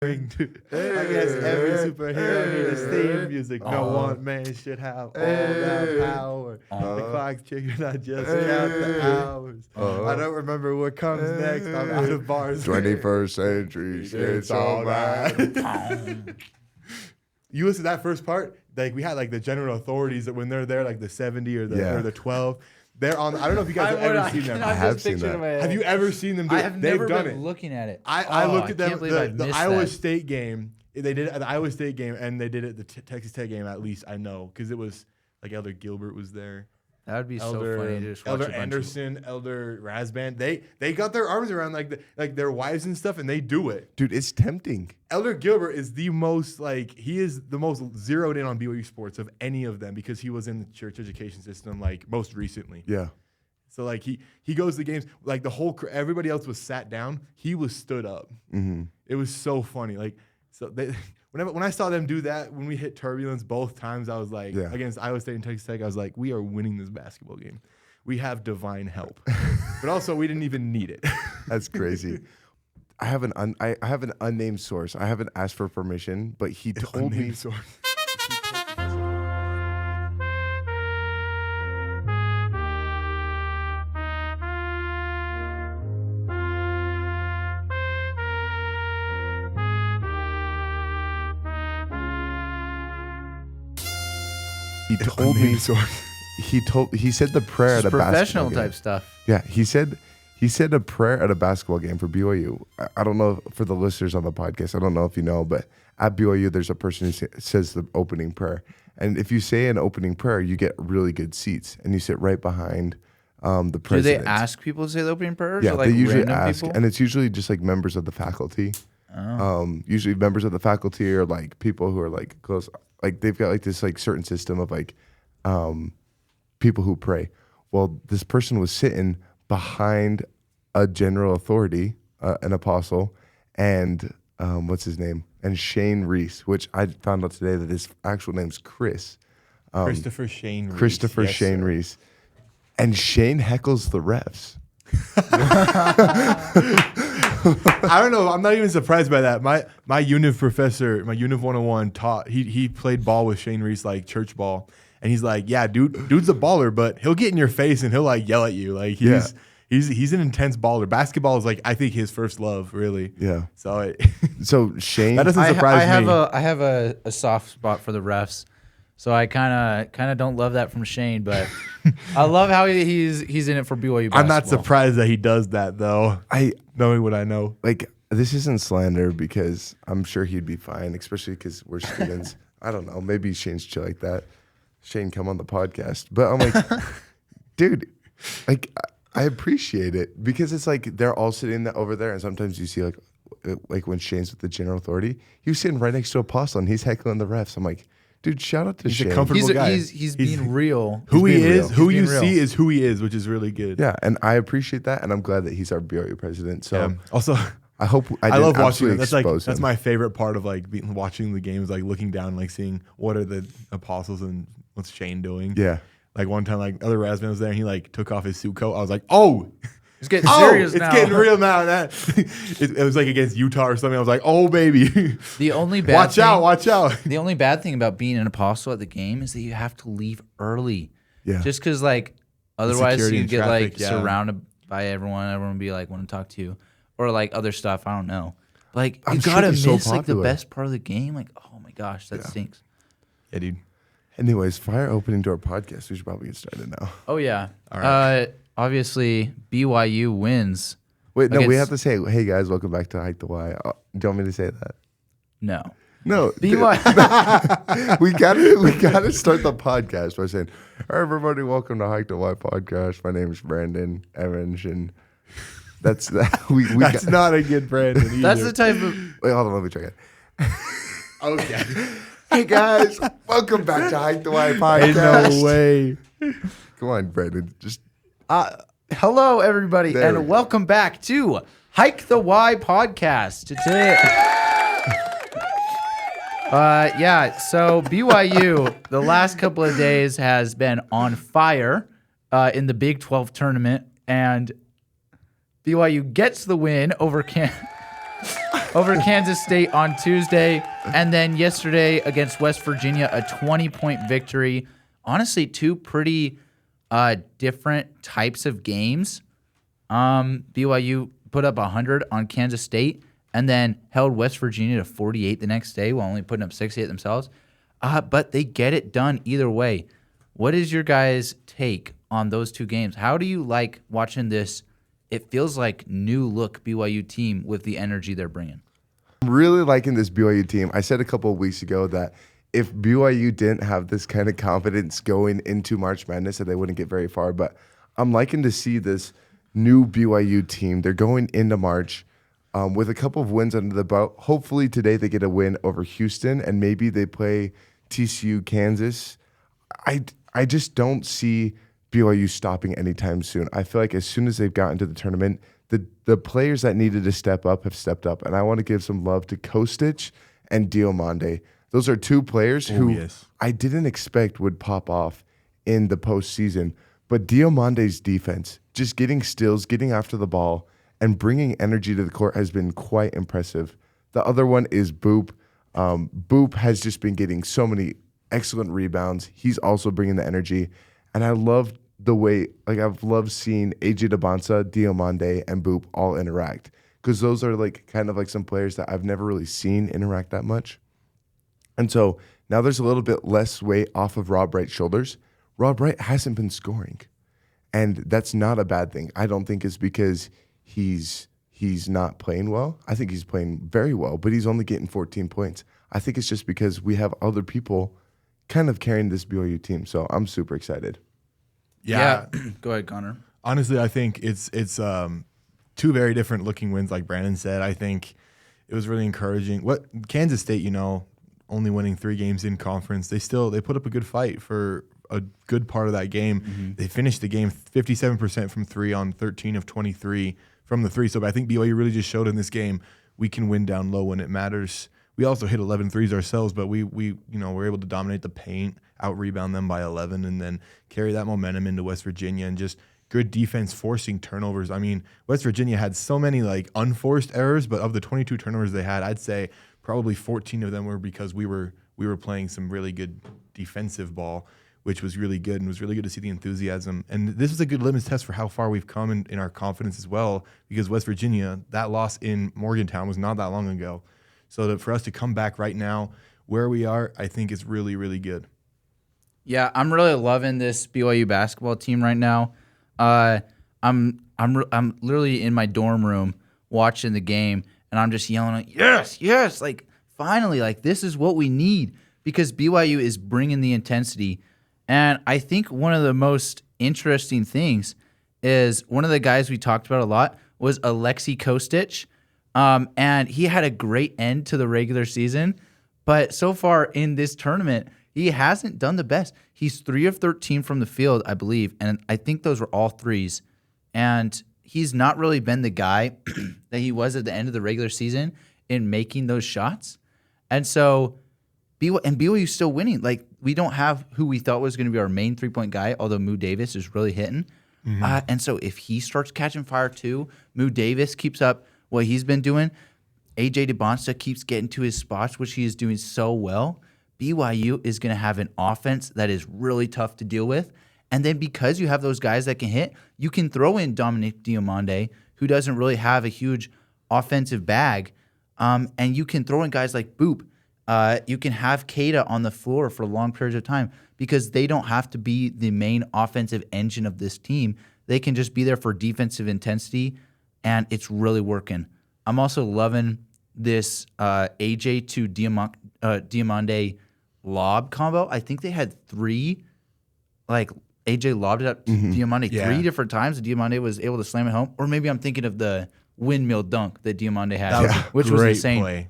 I guess every superhero needs theme music. No one man should have all that power. The clock's ticking, I just count the hours. I don't remember what comes next. I'm out of bars. 21st century, it's all bad. You listen to that first part, like we had like the general authorities that when they're there, like the 70 or the 12. They're on. I don't know if you guys have ever seen them. I have seen that. Have you ever seen them do it? I have never been looking at it. I looked at them. The Iowa that. State game. They did it at the Iowa State game, and they did it at the Texas Tech game. At least I know because it was like Elder Gilbert was there. That would be so funny to just watch Elder Anderson, Elder Razband. They got their arms around like their wives and stuff, and they do it. Dude, it's tempting. Elder Gilbert is the most he is the most zeroed in on BYU sports of any of them because he was in the church education system like most recently. Yeah. So like he goes to the games like everybody else was sat down. He was stood up. Mm-hmm. It was so funny. Like so when I saw them do that when we hit turbulence both times, I was like against Iowa State and Texas Tech, I was like, we are winning this basketball game. We have divine help, but also we didn't even need it. That's crazy. I have an unnamed source. I haven't asked for permission, but he told me. Source. He told me. He said the prayer at a professional basketball type game. stuff. Yeah, he said a prayer at a basketball game for BYU. I don't know for the listeners on the podcast. I don't know if you know, but at BYU there's a person who says the opening prayer, and if you say an opening prayer, you get really good seats, and you sit right behind the president. Do they ask people to say the opening prayer? Yeah, like they usually ask, people? and it's usually just like members of the faculty. Oh. Usually members of the faculty or like people who are like close. Like they've got like this like certain system of like people who pray. Well, this person was sitting behind a general authority, an apostle, and what's his name? And Shane Reese, which I found out today that his actual name's Chris. Christopher Shane Reese. Christopher Shane Reese. And Shane heckles the refs. I don't know. I'm not even surprised by that. My univ professor, my univ 101 taught. He played ball with Shane Reese, like church ball, and he's like, yeah, dude's a baller, but he'll get in your face and he'll like yell at you. Like he's an intense baller. Basketball is like I think his first love, really. Yeah. So Shane, that doesn't surprise me. I have a soft spot for the refs. So I kind of don't love that from Shane, but I love how he's in it for BYU basketball. I'm not surprised that he does that though. Knowing what I know, like this isn't slander because I'm sure he'd be fine, especially because we're students. I don't know. Maybe Shane's chill like that. Shane, come on the podcast. But I'm like, dude, like I appreciate it because it's like they're all sitting over there, and sometimes you see like when Shane's with the general authority, he was sitting right next to Apostle and he's heckling the refs. I'm like, dude, shout out to Shane. He's a comfortable guy. He's being real. Who he is, who you real. see is who he is, which is really good. Yeah, and I appreciate that, and I'm glad that he's our BYU president. So also, I hope I love watching. That's that's my favorite part of like watching the games, like looking down, like seeing what are the apostles and what's Shane doing. Yeah, like one time, like other Razman was there, and he like took off his suit coat. I was like, oh. It's getting serious now. It's getting real now. It was like against Utah or something. I was like, oh, baby. The only bad watch out. The only bad thing about being an apostle at the game is that you have to leave early. Yeah. Just because, like, otherwise you get, traffic, like, surrounded by everyone. Everyone would be like, want to talk to you. Or, like, other stuff. I don't know. Like, you got to miss, like, the best part of the game. Like, oh, my gosh, that stinks. Yeah, dude. Anyways, fire opening to our podcast. We should probably get started now. Oh, yeah. All right. Obviously, BYU wins. Wait, no, we have to say, hey, guys, welcome back to Hike the Y. Do you want me to say that? No. No. BYU. we gotta start the podcast by saying, "Hey, everybody, welcome to Hike the Y podcast. My name is Brandon Evans, and that's that. That's not a good Brandon either. That's the type of... Wait, hold on, let me try it. Okay. Hey, guys, welcome back to Hike the Y podcast. No way. Come on, Brandon, just... Hello, everybody, and welcome back to Hike the Y podcast. Today, so BYU, the last couple of days has been on fire in the Big 12 tournament, and BYU gets the win over over Kansas State on Tuesday. And then yesterday against West Virginia, a 20-point victory. Honestly, two pretty different types of games. BYU put up 100 on Kansas State and then held West Virginia to 48 the next day while only putting up 68 themselves. But they get it done either way. What is your guys' take on those two games? How do you like watching this? It feels like new look BYU team with the energy they're bringing. I'm really liking this BYU team. I said a couple of weeks ago that if BYU didn't have this kind of confidence going into March Madness, that they wouldn't get very far. But I'm liking to see this new BYU team. They're going into March with a couple of wins under the belt. Hopefully today they get a win over Houston, and maybe they play TCU, Kansas. I just don't see BYU stopping anytime soon. I feel like as soon as they've gotten to the tournament, the players that needed to step up have stepped up. And I want to give some love to Kostic and Diomande. Those are two players who I didn't expect would pop off in the postseason. But Diomande's defense, just getting steals, getting after the ball, and bringing energy to the court has been quite impressive. The other one is Boop. Boop has just been getting so many excellent rebounds. He's also bringing the energy. And I love the way, I've loved seeing AJ Dybantsa, Diomande, and Boop all interact. Because those are kind of some players that I've never really seen interact that much. And so now there's a little bit less weight off of Rob Wright's shoulders. Rob Wright hasn't been scoring. And that's not a bad thing. I don't think it's because he's not playing well. I think he's playing very well, but he's only getting 14 points. I think it's just because we have other people kind of carrying this BYU team. So I'm super excited. Yeah. Go ahead, Connor. Honestly, I think it's two very different looking wins, like Brandon said. I think it was really encouraging. Kansas State, only winning 3 games in conference, they put up a good fight for a good part of that game. Mm-hmm. They finished the game 57% from 3 on 13 of 23 from the 3. So I think BYU really just showed in this game we can win down low when it matters. We also hit 11 threes ourselves, but we were able to dominate the paint, out-rebound them by 11, and then carry that momentum into West Virginia and just good defense forcing turnovers. I mean, West Virginia had so many unforced errors, but of the 22 turnovers they had, I'd say probably 14 of them were because we were playing some really good defensive ball, which was really good, and it was really good to see the enthusiasm. And this is a good litmus test for how far we've come in our confidence as well, because West Virginia, that loss in Morgantown was not that long ago. So for us to come back right now where we are, I think is really, really good. Yeah, I'm really loving this BYU basketball team right now. I'm literally in my dorm room watching the game, and I'm just yelling, yes, finally, this is what we need, because BYU is bringing the intensity. And I think one of the most interesting things is one of the guys we talked about a lot was Alexei Kostic. And he had a great end to the regular season, but so far in this tournament, he hasn't done the best. He's 3 of 13 from the field, I believe, and I think those were all threes. And he's not really been the guy that he was at the end of the regular season in making those shots. And so BYU's still winning. We don't have who we thought was going to be our main 3-point guy, although Moo Davis is really hitting. Mm-hmm. And so if he starts catching fire too, Moo Davis keeps up what he's been doing, AJ Dybantsa keeps getting to his spots, which he is doing so well, BYU is going to have an offense that is really tough to deal with. And then because you have those guys that can hit, you can throw in Dominic Diomande, who doesn't really have a huge offensive bag, and you can throw in guys like Boop. You can have Keita on the floor for long periods of time because they don't have to be the main offensive engine of this team. They can just be there for defensive intensity, and it's really working. I'm also loving this AJ to Diomande lob combo. I think they had 3, AJ lobbed it up to Diomande 3 different times, and Diomande was able to slam it home. Or maybe I'm thinking of the windmill dunk that Diomande had, which was insane. Play.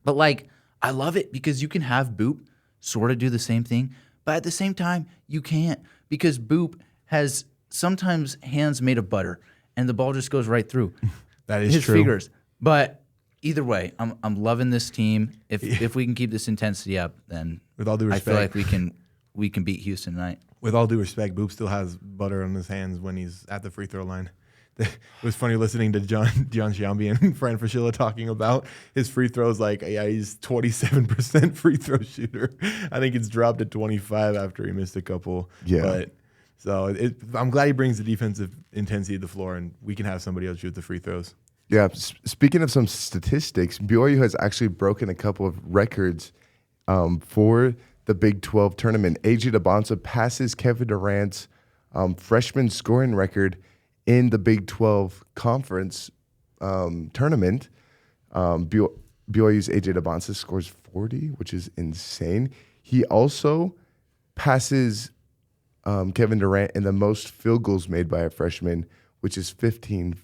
But I love it because you can have Boop sort of do the same thing, but at the same time, you can't, because Boop has sometimes hands made of butter, and the ball just goes right through that is his true. fingers. But either way, I'm loving this team. If we can keep this intensity up, then with all due respect, I feel like we can beat Houston tonight. With all due respect, Boop still has butter on his hands when he's at the free throw line. it was funny listening to John Sciambi and Fran Fraschilla talking about his free throws. Like, yeah, he's 27% free throw shooter. I think it's dropped to 25 after he missed a couple. Yeah. But so I'm glad he brings the defensive intensity to the floor, and we can have somebody else shoot the free throws. Yeah. Speaking of some statistics, BYU has actually broken a couple of records for the Big 12 tournament. AJ Dybantsa passes Kevin Durant's freshman scoring record in the Big 12 conference tournament. BYU's AJ Dybantsa scores 40, which is insane. He also passes Kevin Durant in the most field goals made by a freshman, which is 15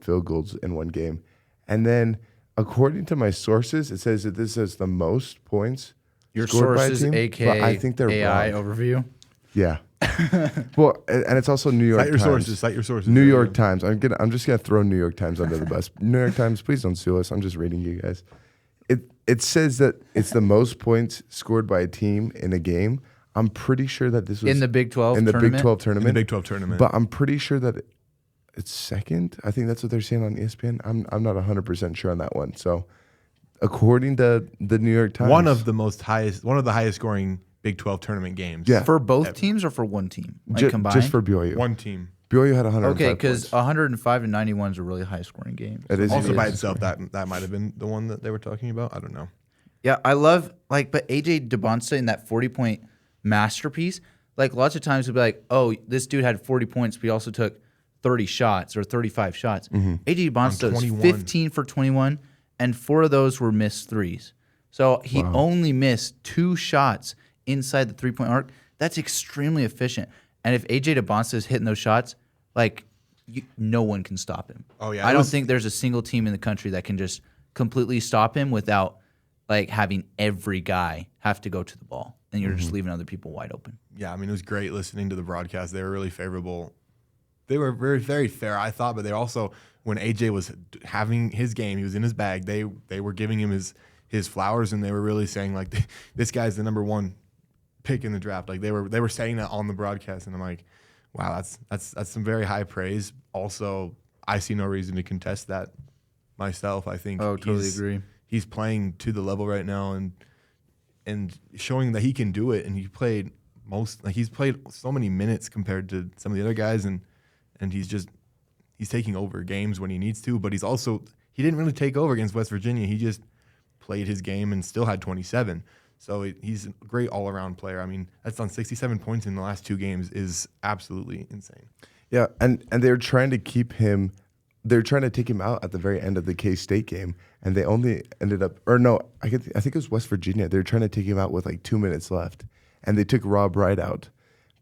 field goals in one game. And then, according to my sources, it says that this is the most points Your scored by a sources, team, aka but I think they're AI wrong. overview. Yeah. Well, and it's also New York Cite your Times. sources. Cite your sources. New There you York go. Times. I'm just gonna throw New York Times under the bus. New York Times, please don't sue us. I'm just reading you guys. It says that it's the most points scored by a team in a game. I'm pretty sure that this was In the Big 12 in the tournament? Big 12 In tournament. the Big 12 tournament. But I'm pretty sure that it's second. I think that's what they're saying on ESPN. I'm not 100% sure on that one. So, according to the New York Times, one of the highest scoring Big 12 tournament games. Yeah. For both teams or for one team? Like combined? just for BYU. One team. BYU had 105 Okay, because points. 105 and 91 is a really high scoring game. It is Also it by is. itself, that might have been the one that they were talking about. I don't know. Yeah, I love but AJ Dybantsa in that 40-point masterpiece. Like lots of times we'll be like, oh, this dude had 40 points, but he also took 30 shots or 35 shots. AJ Dybantsa was 21. 15 for 21, and 4 of those were missed threes. So he only missed 2 shots inside the 3-point arc. That's extremely efficient. And if AJ Dybantsa is hitting those shots, like no one can stop him. Oh, yeah, I it don't was- think there's a single team in the country that can just completely stop him without like having every guy have to go to the ball, and you're just leaving other people wide open. Yeah, I mean, it was great listening to the broadcast. They were really favorable. They were very, very fair, I thought, but they also, when AJ was having his game, he was in his bag, they were giving him his flowers, and they were really saying, like, this guy's the number 1 pick in the draft. Like, they were saying that on the broadcast, and I'm like, wow, that's some very high praise. Also, I see no reason to contest that myself. I think Agree. he's playing to the level right now and showing that he can do it. And he's played so many minutes compared to some of the other guys, and he's taking over games when he needs to. But he didn't really take over against West Virginia. He just played his game and still had 27. So he's a great all around player. I mean, that's on 67 points in the last 2 games is absolutely insane. Yeah, and they're trying to keep him. They're trying to take him out at the very end of the K-State game, and they only ended up, or no, I think it was West Virginia. They were trying to take him out with like 2 minutes left, and they took Rob Wright out,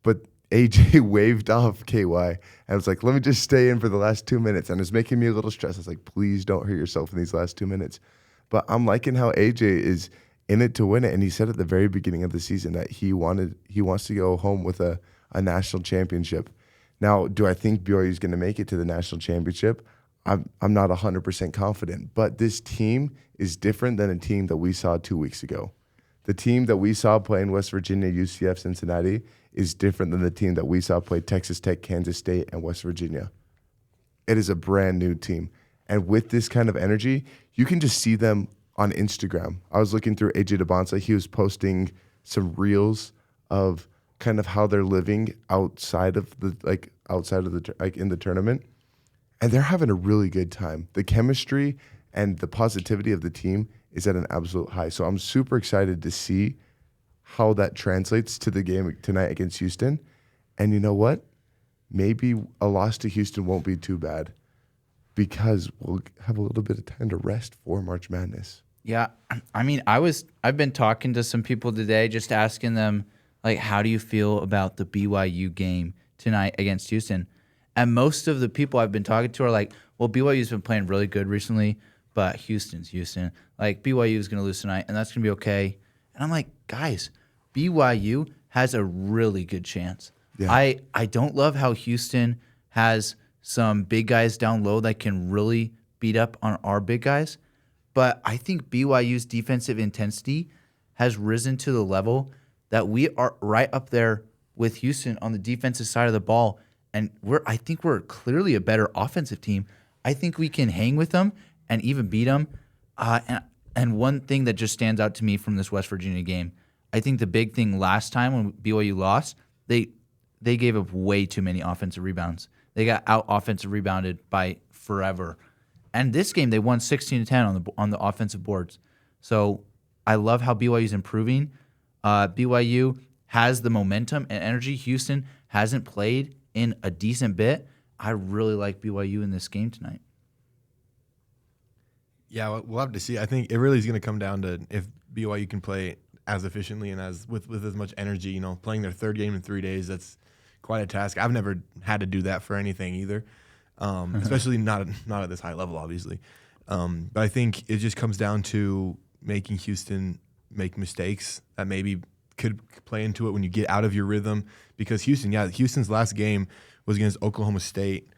but AJ waved off KY and was like, "Let me just stay in for the last 2 minutes," and it was making me a little stressed. I was like, "Please don't hurt yourself in these last 2 minutes." But I'm liking how AJ is in it to win it, and he said at the very beginning of the season that he wants to go home with a national championship. Now, do I think BYU is going to make it to the national championship? I'm not 100% confident, but this team is different than a team that we saw 2 weeks ago. The team that we saw play in West Virginia, UCF, Cincinnati is different than the team that we saw play Texas Tech, Kansas State, and West Virginia. It is a brand new team. And with this kind of energy, you can just see them on Instagram. I was looking through AJ Dybantsa. He was posting some reels of kind of how they're living outside of the in the tournament. And they're having a really good time. The chemistry and the positivity of the team is at an absolute high. So I'm super excited to see how that translates to the game tonight against Houston. And you know what? Maybe a loss to Houston won't be too bad because we'll have a little bit of time to rest for March Madness. Yeah, I mean, I've been talking to some people today, just asking them like, how do you feel about the BYU game tonight against Houston? And most of the people I've been talking to are like, well, BYU's been playing really good recently, but Houston's Houston. Like, BYU is going to lose tonight, and that's going to be okay. And I'm like, guys, BYU has a really good chance. Yeah. I don't love how Houston has some big guys down low that can really beat up on our big guys. But I think BYU's defensive intensity has risen to the level that we are right up there with Houston on the defensive side of the ball. and I think we're clearly a better offensive team. I think we can hang with them and even beat them. And one thing that just stands out to me from this West Virginia game, I think the big thing last time when BYU lost, they gave up way too many offensive rebounds. They got out offensive rebounded by forever. And this game they won 16-10 on the offensive boards. So I love how BYU's improving. BYU has the momentum and energy. Houston hasn't played in a decent bit. I really like BYU in this game tonight. Yeah, we'll have to see. I think it really is going to come down to if BYU can play as efficiently and as with as much energy. You know, playing their third game in 3 days, that's quite a task. I've never had to do that for anything either, especially not at this high level, obviously. But I think it just comes down to making Houston make mistakes that maybe could play into it when you get out of your rhythm. Because Houston's last game was against Oklahoma State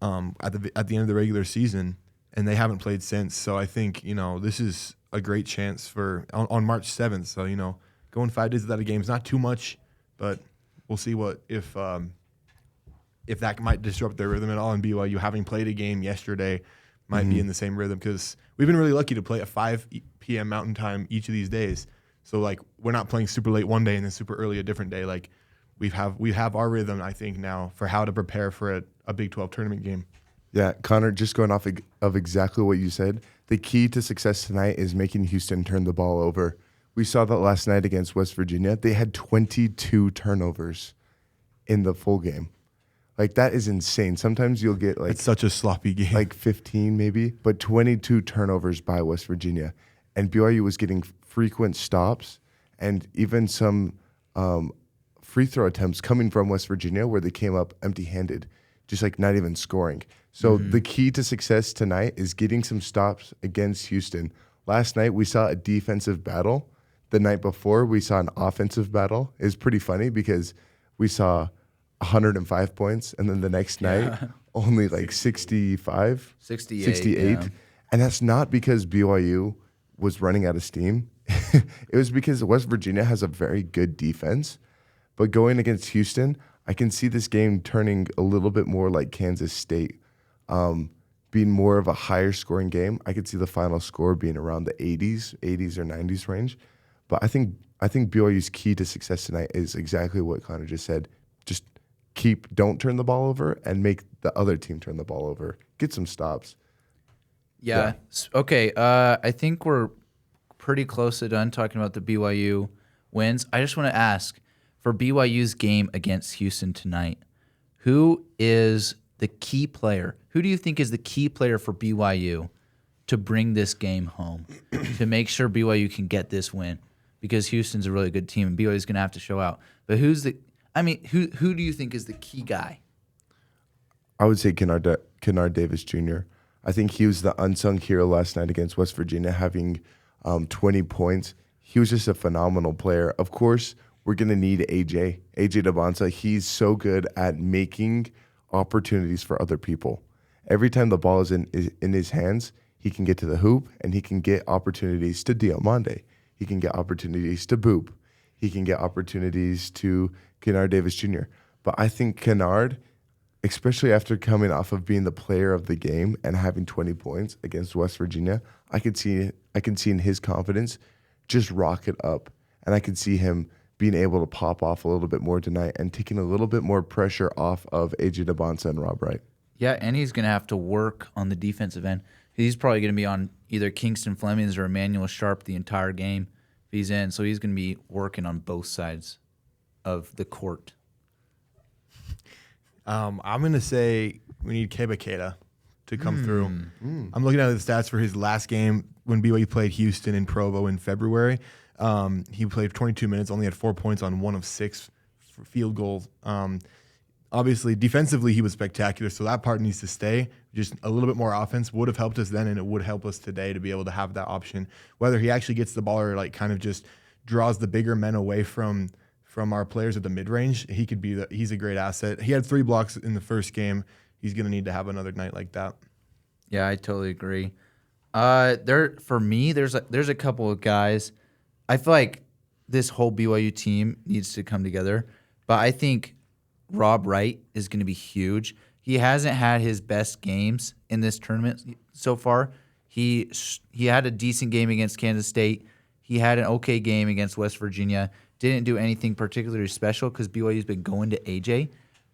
at the end of the regular season, and they haven't played since. So I think, this is a great chance for on March 7th. So, going 5 days without a game is not too much, but we'll see if that might disrupt their rhythm at all. And BYU, having played a game yesterday, might be in the same rhythm, because we've been really lucky to play at 5 p.m. Mountain Time each of these days. So, we're not playing super late one day and then super early a different day. We have our rhythm, I think, now for how to prepare for a Big 12 tournament game. Yeah, Connor, just going off of exactly what you said, the key to success tonight is making Houston turn the ball over. We saw that last night against West Virginia. They had 22 turnovers in the full game. That is insane. Sometimes you'll get it's such a sloppy game. 15 maybe, but 22 turnovers by West Virginia. And BYU was getting frequent stops and even some free throw attempts coming from West Virginia where they came up empty-handed, just not even scoring. So the key to success tonight is getting some stops against Houston. Last night we saw a defensive battle. The night before we saw an offensive battle. It's pretty funny because we saw 105 points, and then the next night only 65, 68. Yeah. And that's not because BYU was running out of steam. It was because West Virginia has a very good defense. But going against Houston, I can see this game turning a little bit more like Kansas State, being more of a higher scoring game. I could see the final score being around the 80s or 90s range. But I think BYU's key to success tonight is exactly what Connor just said. Just don't turn the ball over and make the other team turn the ball over. Get some stops. Yeah. Okay. I think we're pretty close to done talking about the BYU wins. I just want to ask, for BYU's game against Houston tonight, who is the key player? Who do you think is the key player for BYU to bring this game home, to make sure BYU can get this win? Because Houston's a really good team and BYU's going to have to show out. But who do you think is the key guy? I would say Kennard Davis Jr. I think he was the unsung hero last night against West Virginia, having 20 points. He was just a phenomenal player. Of course, we're going to need AJ Dybantsa. He's so good at making opportunities for other people. Every time the ball is in his hands, he can get to the hoop, and he can get opportunities to Diomande. He can get opportunities to Boop. He can get opportunities to Kennard Davis Jr. But I think Kennard, especially after coming off of being the player of the game and having 20 points against West Virginia, I can see in his confidence just rocket up. And I can see him being able to pop off a little bit more tonight and taking a little bit more pressure off of AJ Dybantsa and Rob Wright. Yeah, and he's going to have to work on the defensive end. He's probably going to be on either Kingston Flemings or Emmanuel Sharp the entire game if he's in. So he's going to be working on both sides of the court. I'm going to say we need Keba Keita to come through. I'm looking at the stats for his last game when BYU played Houston in Provo in February. He played 22 minutes, only had 4 points on 1 of 6 field goals. Obviously, defensively, he was spectacular, so that part needs to stay. Just a little bit more offense would have helped us then, and it would help us today to be able to have that option. Whether he actually gets the ball or kind of just draws the bigger men away from our players at the mid-range, he could be he's a great asset. He had 3 blocks in the first game. He's going to need to have another night like that. Yeah, I totally agree. For me, there's a couple of guys. I feel like this whole BYU team needs to come together, but I think Rob Wright is going to be huge. He hasn't had his best games in this tournament so far. He had a decent game against Kansas State. He had an okay game against West Virginia. Didn't do anything particularly special because BYU's been going to AJ.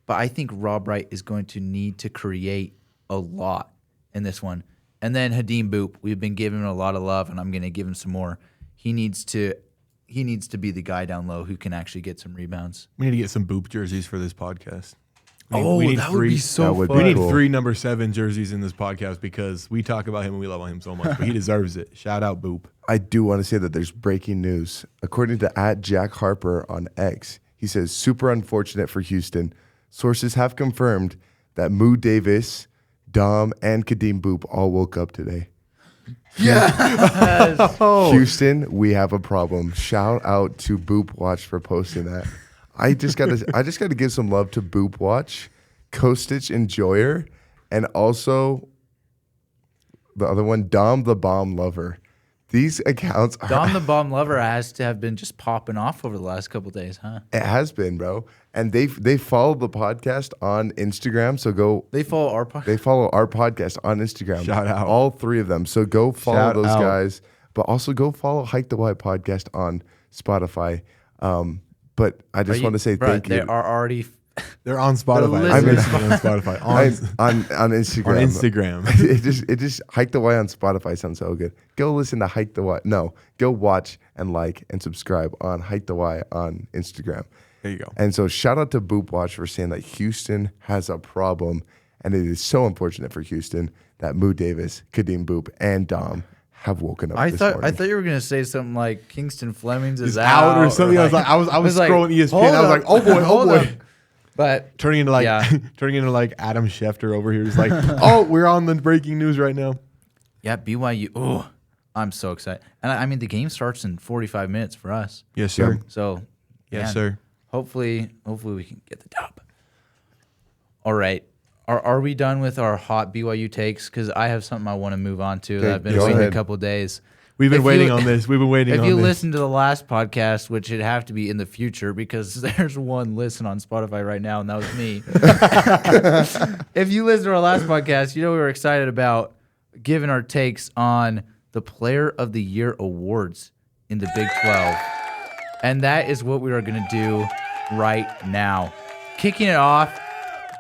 But I think Rob Wright is going to need to create a lot in this one. And then Hadim Boop, we've been giving him a lot of love, and I'm going to give him some more. He needs to be the guy down low who can actually get some rebounds. We need to get some Boop jerseys for this podcast. That would be so fun. We need 3 number 7 jerseys in this podcast because we talk about him and we love him so much, but he deserves it. Shout out Boop. I do want to say that there's breaking news. According to @JackHarper on X, he says, super unfortunate for Houston. Sources have confirmed that Moo Davis, Dom, and Kadeem Boop all woke up today. Yeah. Houston, we have a problem. Shout out to Boop Watch for posting that. I just gotta give some love to Boop Watch, Kostic Enjoyer, and also the other one, Dom the Bomb Lover. These accounts are Dom the Bomb Lover has to have been just popping off over the last couple of days, huh? It has been, bro. And they follow the podcast on Instagram. So go. They follow our podcast. They follow our podcast on Instagram. Shout out. All 3 of them. So go follow Shout those out. guys. But also go follow Hike the Y podcast on Spotify. But I just want to say thank They you. are already. They're on Spotify. They're I'm listening. on Spotify. on Instagram. On Instagram. it just Hike the Y on Spotify sounds so good. Go listen to Hike the Y. No, go watch and like and subscribe on Hike the Y on Instagram. There you go. And so shout out to Boop Watch for saying that Houston has a problem, and it is so unfortunate for Houston that Moo Davis, Kadeem Boop, and Dom have woken up. I this thought morning. you were gonna say something like Kingston Flemings is Out or something. I was scrolling ESPN. I was like, oh boy. But Turning into like Adam Schefter over here. He's like, oh, we're on the breaking news right now. yeah, BYU. Oh, I'm so excited. And I mean, the game starts in 45 minutes for us. Yes, sir. So, Yes, man, sir. Hopefully we can get the dub. All right. Are we done with our hot BYU takes? Because I have something I want to move on to that I've been go waiting ahead. a couple of days. We've been If waiting you- on this. We've been waiting on If this. you listen to the last podcast, which it'd have to be in the future because there's one listen on Spotify right now, and that was me. If you listen to our last podcast, you know we were excited about giving our takes on the Player of the Year awards in the Big 12. And that is what we are going to do right now. Kicking it off,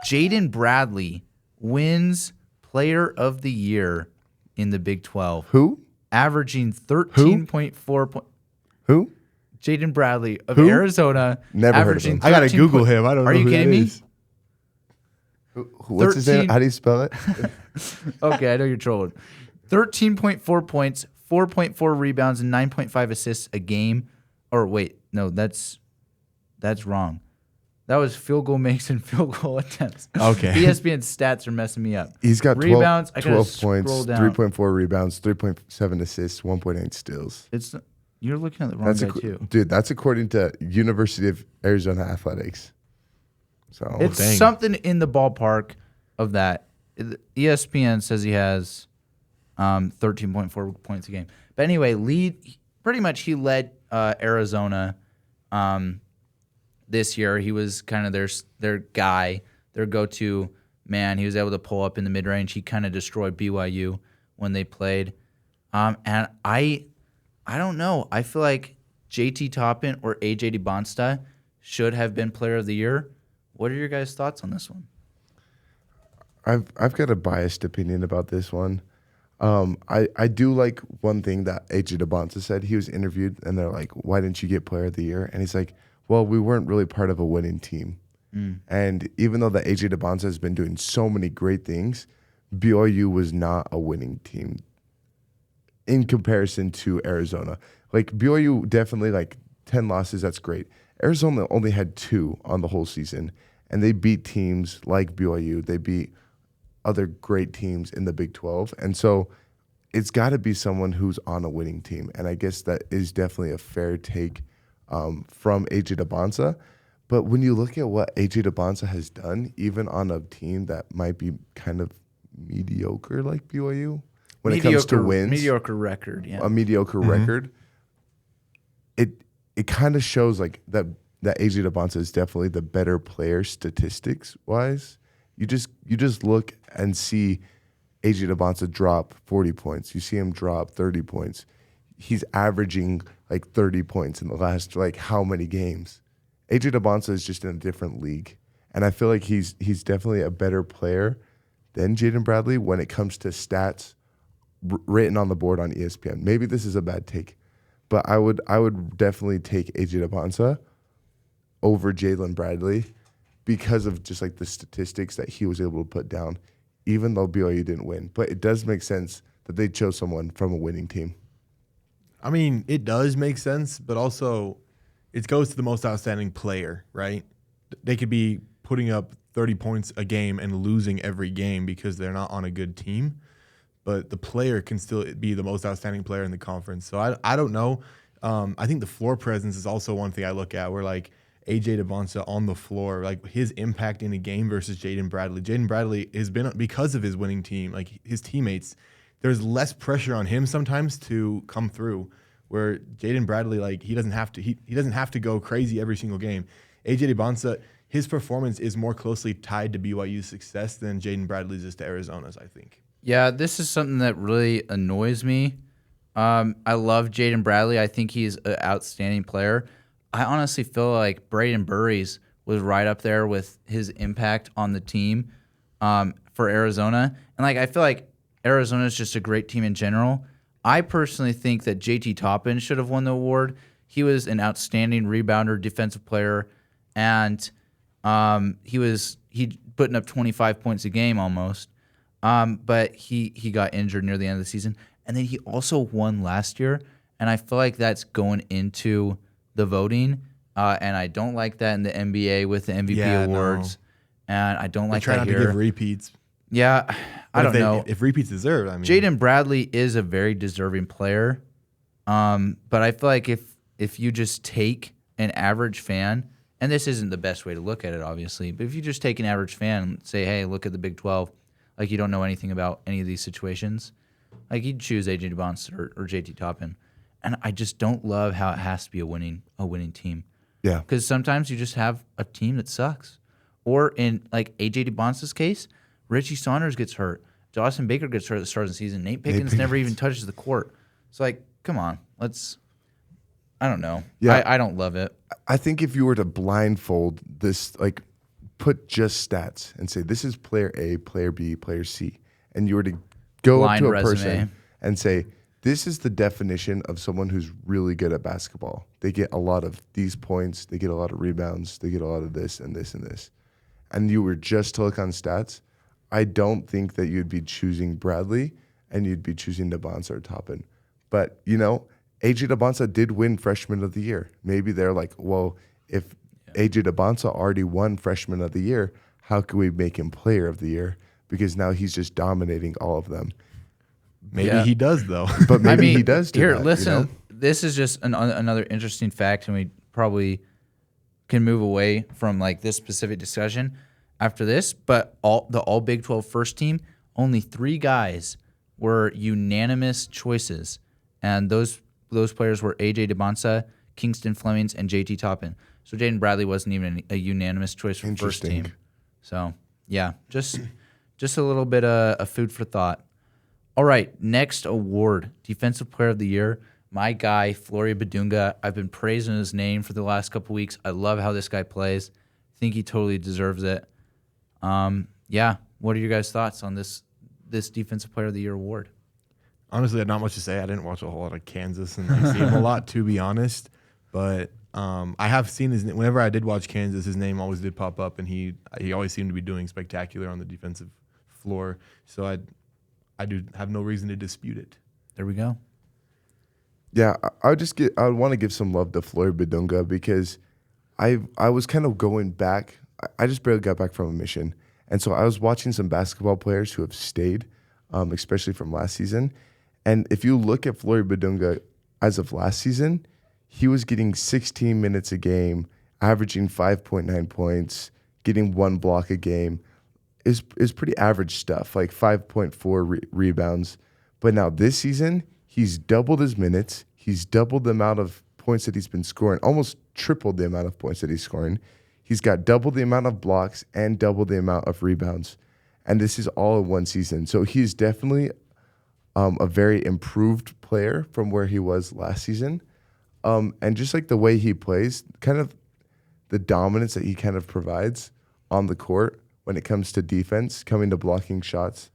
Jaden Bradley wins Player of the Year in the Big 12. Who? Averaging 13.4 points. Who? Jaden Bradley of Who? Arizona. Never heard of averaging him. I gotta 13 Google him. I don't Are know you who kidding that me? is. What's his name? 13 How do you spell it? Okay, I know you're trolling. 13.4 points, 4.4 rebounds, and 9.5 assists a game. Or wait, no, that's wrong. That was field goal makes and field goal attempts. Okay. ESPN stats are messing me up. He's got 12, rebounds. I gotta 12 scroll points, down. 3.4 rebounds, 3.7 assists, 1.8 steals. You're looking at the wrong guy too. Dude, that's according to University of Arizona Athletics. So It's dang. something in the ballpark of that. ESPN says he has 13.4 points a game. But anyway, he led Arizona this year. He was kind of their guy, their go-to man. He was able to pull up in the mid-range. He kind of destroyed BYU when they played. And I don't know. I feel like JT Toppin or AJ Dybantsa should have been Player of the Year. What are your guys' thoughts on this one? I've got a biased opinion about this one. I do like one thing that AJ Dybantsa said. He was interviewed, and they're like, "Why didn't you get Player of the Year?" And he's like, "Well, we weren't really part of a winning team." And even though the AJ Dybantsa has been doing so many great things, BYU was not a winning team in comparison to Arizona. Like BYU definitely like 10 losses. That's great. Arizona only had 2 on the whole season, and they beat teams like BYU. They beat other great teams in the Big 12. And so it's got to be someone who's on a winning team. And I guess that is definitely a fair take from AJ Dybantsa. But when you look at what AJ Dybantsa has done, even on a team that might be kind of mediocre like BYU, when it comes to wins, mediocre record, yeah. a mediocre record, it kind of shows like that that AJ Dybantsa is definitely the better player statistics wise. You just look and see AJ Dybantsa drop 40 points. You see him drop 30 points. He's averaging like 30 points in the last like how many games? AJ Dybantsa is just in a different league. And I feel like he's definitely a better player than Jaden Bradley when it comes to stats written on the board on ESPN. Maybe this is a bad take, but I would definitely take AJ Dybantsa over Jalen Bradley because of just like the statistics that he was able to put down, even though BYU didn't win. But it does make sense that they chose someone from a winning team. I mean, it does make sense, but also it goes to the most outstanding player, right? They could be putting up 30 points a game and losing every game because they're not on a good team, but the player can still be the most outstanding player in the conference. So I don't know. I think the floor presence is also one thing I look at where like AJ Dybantsa on the floor, like his impact in a game versus Jaden Bradley. Jaden Bradley has been, because of his winning team, like his teammates, there's less pressure on him sometimes to come through, where Jaden Bradley, like he doesn't have to go crazy every single game. AJ Dybantsa, his performance is more closely tied to BYU's success than Jaden Bradley's is to Arizona's, I think. Yeah, this is something that really annoys me. I love Jaden Bradley. I think he's an outstanding player. I honestly feel like Braden Burries was right up there with his impact on the team for Arizona. And like I feel like Arizona is just a great team in general. I personally think that JT Toppin should have won the award. He was an outstanding rebounder, defensive player, and he putting up 25 points a game almost. But he got injured near the end of the season. And then he also won last year, and I feel like that's going into the voting. And I don't like that in the NBA with the MVP awards. No. And I don't like try that not here. to give repeats. Yeah, I don't know. If repeats deserve, I mean. Jaden Bradley is a very deserving player. But I feel like if you just take an average fan, and this isn't the best way to look at it, obviously, but if you just take an average fan and say, hey, look at the Big 12, like you don't know anything about any of these situations, like you'd choose AJ Dybantsa or JT Toppin. And I just don't love how it has to be a winning team. Yeah. Because sometimes you just have a team that sucks. Or in like AJ Dybantsa's case, Richie Saunders gets hurt. Dawson Baker gets hurt at the start of the season. Nate Pickens never even touches the court. It's like, come on, I don't know. Yeah. I don't love it. I think if you were to blindfold this, like put just stats and say, this is player A, player B, player C, and you were to go up to a person and say, this is the definition of someone who's really good at basketball. They get a lot of these points, they get a lot of rebounds, they get a lot of this and this and this. And you were just to look on stats, I don't think that you'd be choosing Bradley and you'd be choosing Dybantsa or Toppin. But, you know, AJ Dybantsa did win Freshman of the Year. Maybe they're like, well, if AJ Dybantsa already won Freshman of the Year, how can we make him Player of the Year? Because now he's just dominating all of them. Maybe he does, though. But maybe he does do here, that. listen, you know? This is just another interesting fact, and we probably can move away from like this specific discussion after this. But all Big 12 first team, only 3 guys were unanimous choices, and those players were AJ Dybantsa, Kingston Flemings, and JT Toppin. So Jaden Bradley wasn't even a unanimous choice for first team. So yeah, just a little bit of food for thought. All right, next award, Defensive Player of the Year. My guy, Flory Badunga. I've been praising his name for the last couple weeks. I love how this guy plays. I think he totally deserves it. Yeah, what are your guys' thoughts on this Defensive Player of the Year award? Honestly, I have not much to say. I didn't watch a whole lot of Kansas and I see him a lot, to be honest. But I have seen his name. Whenever I did watch Kansas, his name always did pop up, and he always seemed to be doing spectacular on the defensive floor. So I do have no reason to dispute it. There we go. Yeah, I would want to give some love to Flory Badunga because I was kind of going back. I just barely got back from a mission. And so I was watching some basketball players who have stayed, especially from last season. And if you look at Flory Badunga as of last season, he was getting 16 minutes a game, averaging 5.9 points, getting 1 block a game. Is pretty average stuff, like 5.4 rebounds. But now this season, he's doubled his minutes. He's doubled the amount of points that he's been scoring, almost tripled the amount of points that he's scoring. He's got double the amount of blocks and double the amount of rebounds. And this is all in one season. So he's definitely a very improved player from where he was last season. And just like the way he plays, kind of the dominance that he kind of provides on the court when it comes to defense, coming to blocking shots.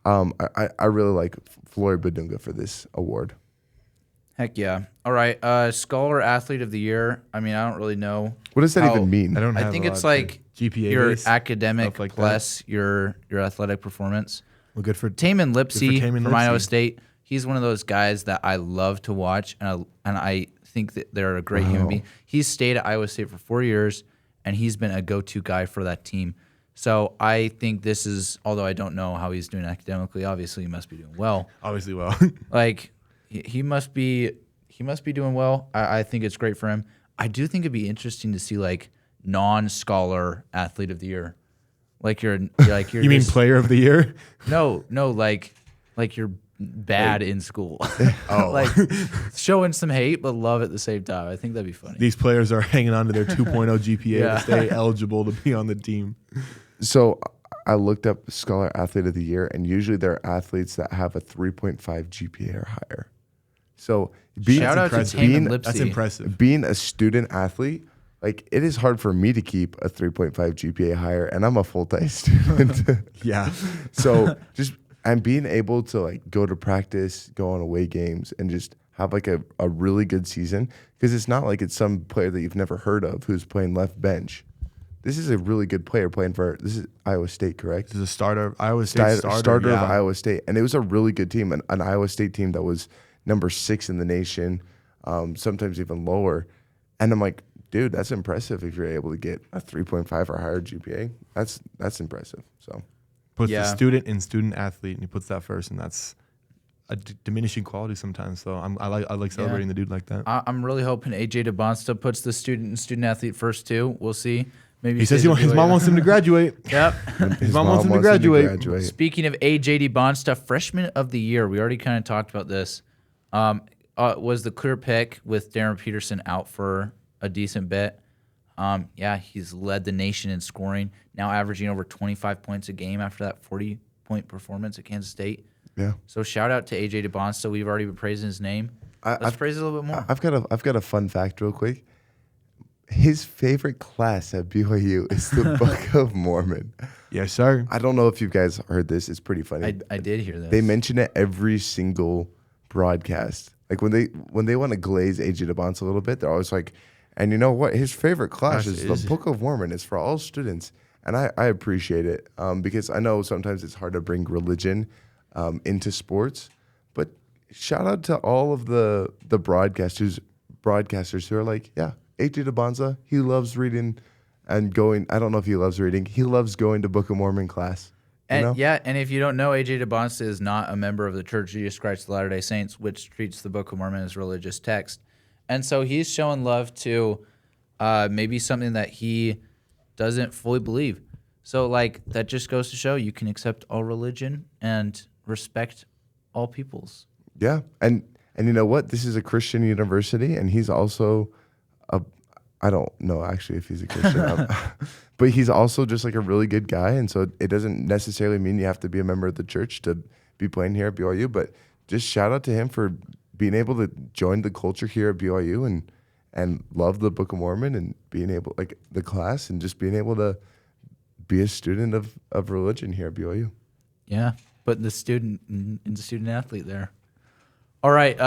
I really like Floyd Badunga for this award. Heck yeah. All right. Scholar Athlete of the Year. I mean, I don't really know. What does that even mean? I think it's like GPA your based, academic like plus your athletic performance. Well, good for Taman Lipsey Taman from Iowa Lipsey. State. He's one of those guys that I love to watch, and I think that they're a great human being. He's stayed at Iowa State for 4 years, and he's been a go-to guy for that team. So I think this is, although I don't know how he's doing academically, obviously he must be doing well. Obviously, well. Like he must be doing well. I think it's great for him. I do think it'd be interesting to see like non-scholar athlete of the year. Like you're You mean player of the year? No, like you're bad in school. Oh. Like showing some hate but love at the same time. I think that'd be funny. These players are hanging on to their 2.0 GPA Yeah. to stay eligible to be on the team. So I looked up Scholar Athlete of the Year, and usually they're athletes that have a 3.5 GPA or higher. So Shout out to Taman Lipsey. That's impressive. being a student athlete, like it is hard for me to keep a 3.5 GPA higher, and I'm a full-time student. Yeah. So and being able to like go to practice, go on away games, and just have like a really good season, because it's not like it's some player that you've never heard of who's playing left bench. This is a really good player playing for. This is Iowa State, correct? This is a starter. Iowa State starter yeah. of Iowa State, and it was a really good team, an Iowa State team that was number 6 in the nation, sometimes even lower. And I'm like, dude, that's impressive if you're able to get a 3.5 or higher GPA. That's impressive. So Puts Yeah. the student in student athlete, and he puts that first, and that's a diminishing quality sometimes. So I like celebrating the dude like that. I'm really hoping AJ Dybantsa puts the student and student athlete first too. We'll see. Maybe He says stays at his mom BYU. wants him to graduate. Yep. His mom wants him to graduate. Speaking of AJ Dybantsa, freshman of the year, we already kind of talked about this. Was the clear pick with Darren Peterson out for a decent bit. Yeah, he's led the nation in scoring, now averaging over 25 points a game after that 40-point performance at Kansas State. Yeah. So shout out to AJ Dybantsa. We've already been praising his name. Let's praise it a little bit more. I've got a fun fact real quick. His favorite class at BYU is the Book of Mormon. Yes, sir. I don't know if you guys heard this. It's pretty funny. I did hear this. They mention it every single broadcast. Like when they want to glaze AJ Dybantsa a little bit, they're always like, and you know what? His favorite class is the Book of Mormon. It's for all students. And I appreciate it because I know sometimes it's hard to bring religion into sports. But shout out to all of the broadcasters who are like, yeah, AJ Dybantsa, he loves reading and going. I don't know if he loves reading. He loves going to Book of Mormon class. And yeah, and if you don't know, AJ Dybantsa is not a member of the Church of Jesus Christ of Latter-day Saints, which treats the Book of Mormon as religious text. And so he's showing love to maybe something that he doesn't fully believe. So like that just goes to show you can accept all religion and respect all peoples. Yeah, and you know what? This is a Christian university, and he's also I don't know actually if he's a Christian, but he's also just like a really good guy. And so it doesn't necessarily mean you have to be a member of the church to be playing here at BYU. But just shout out to him for being able to join the culture here at BYU and love the Book of Mormon and being able like the class and just being able to be a student of religion here at BYU. Yeah, but the student and the student athlete there. All right,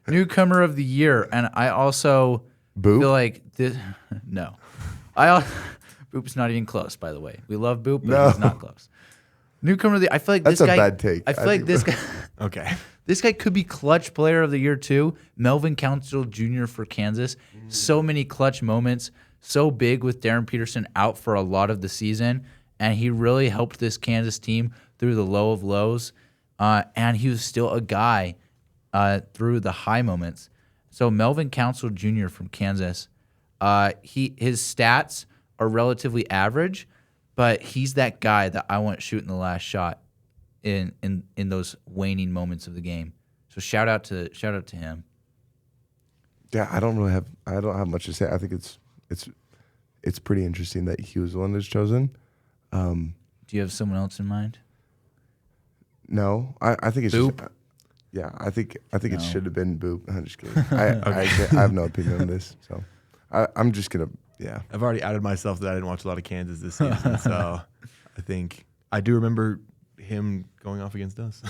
newcomer of the year, and I also Boop? feel like this. No, Boop's not even close. By the way, we love Boop, but No. he's not close. Newcomer of the. I feel like That's this a guy. bad take. I feel like this guy. Okay. This guy could be clutch player of the year too. Melvin Council Jr. for Kansas. So many clutch moments. So big with Darren Peterson out for a lot of the season, and he really helped this Kansas team through the low of lows. And he was still a guy through the high moments. So Melvin Council Jr. from Kansas, his stats are relatively average, but he's that guy that I want shooting the last shot in those waning moments of the game. So shout out to him. Yeah, I don't have much to say. I think it's pretty interesting that he was the one that's chosen. Do you have someone else in mind? No, I think it's Boop? just, yeah, I think it No. should have been Boop. I'm just kidding. I have no opinion on this, so I'm just gonna I've already outed myself that I didn't watch a lot of Kansas this season, so I think I do remember him going off against us.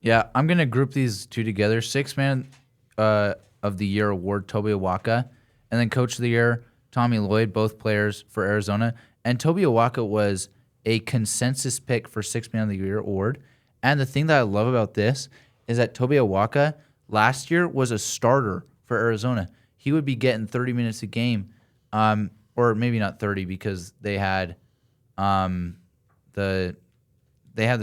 Yeah, I'm going to group these two together. Sixth Man of the Year award, Toby Awaka, and then Coach of the Year, Tommy Lloyd, both players for Arizona. And Toby Awaka was a consensus pick for Sixth Man of the Year award. And the thing that I love about this is that Toby Awaka last year was a starter for Arizona. He would be getting 30 minutes a game, or maybe not 30 because they had the